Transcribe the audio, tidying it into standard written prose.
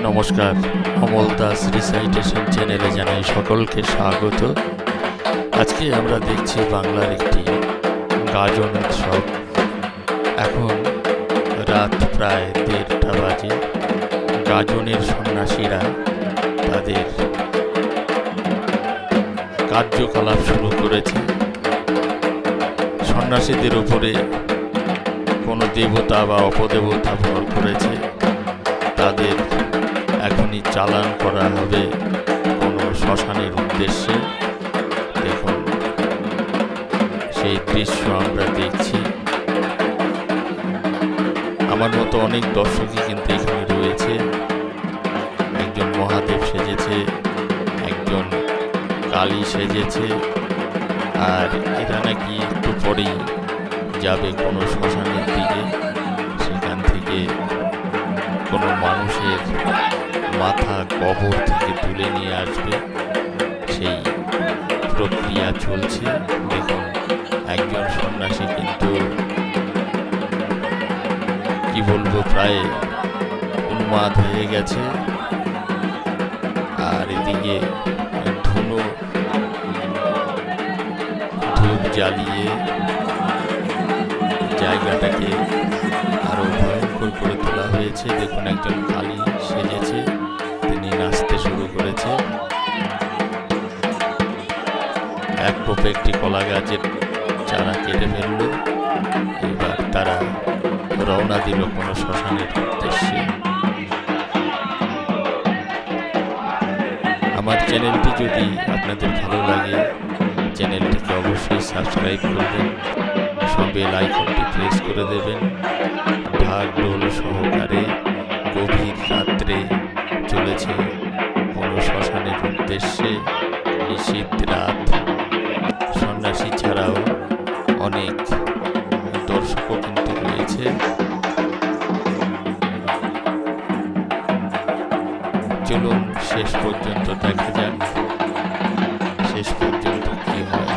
নমস্কার, অমল দাস রিসাইটেশন চ্যানেলে জানাই সকলকে স্বাগত। আজকে আমরা দেখছি বাংলার একটি গাজন উৎসব। এখন রাত প্রায় 1:30 বাজে। গাজনের সন্ন্যাসীরা তাদের কার্যকলাপ শুরু করেছে। সন্ন্যাসীদের উপরে কোনো দেবতা বা অপদেবতা ভর করেছে, তাদের এখনই চালান করা হবে কোনো শ্মশানের উদ্দেশ্যে। দেখুন, সেই দৃশ্য আমরা দেখছি। আমার মতো অনেক দর্শকই কিন্তু এখানে রয়েছে। একজন মহাদেব সেজেছে, একজন কালী সেজেছে, আর এরা নাকি একটু পরেই যাবে কোনো শ্মশানের দিকে। সেখান থেকে কোনো মানুষের মাথা কবর থেকে তুলে নিয়ে আসবে, সেই প্রক্রিয়া চলছে। দেখুন, একজন সন্ন্যাসী কিন্তু কি বলবো, প্রায় উন্মাদ হয়ে গেছে। আর এদিকে ধূপ জ্বালিয়ে জায়গাটাকে আরো ভয়ঙ্কর করে তোলা হয়েছে। দেখুন, একজন কালী সেজেছে, তিনি নাচতে শুরু করেছে। এক কোপে একটি কলা গাছের চারা কেটে ফেলল। এবার তারা রওনা দিল কোনো শ্মশানের উদ্দেশ্যে। আমার চ্যানেলটি যদি আপনাদের ভালো লাগে, চ্যানেলটিকে অবশ্যই সাবস্ক্রাইব করবেন, বেল আইকনটি প্রেস করে দেবেন। ঢাক ঢোল সহকারে গভীর রাত্রে চলেছে কোনো শ্মশানের উদ্দেশ্যে। নিশীথ রাত, সন্ন্যাসী ছাড়াও অনেক দর্শকও কিন্তু রয়েছে। চলুন শেষ পর্যন্ত দেখা যাক শেষ পর্যন্ত কি হয়।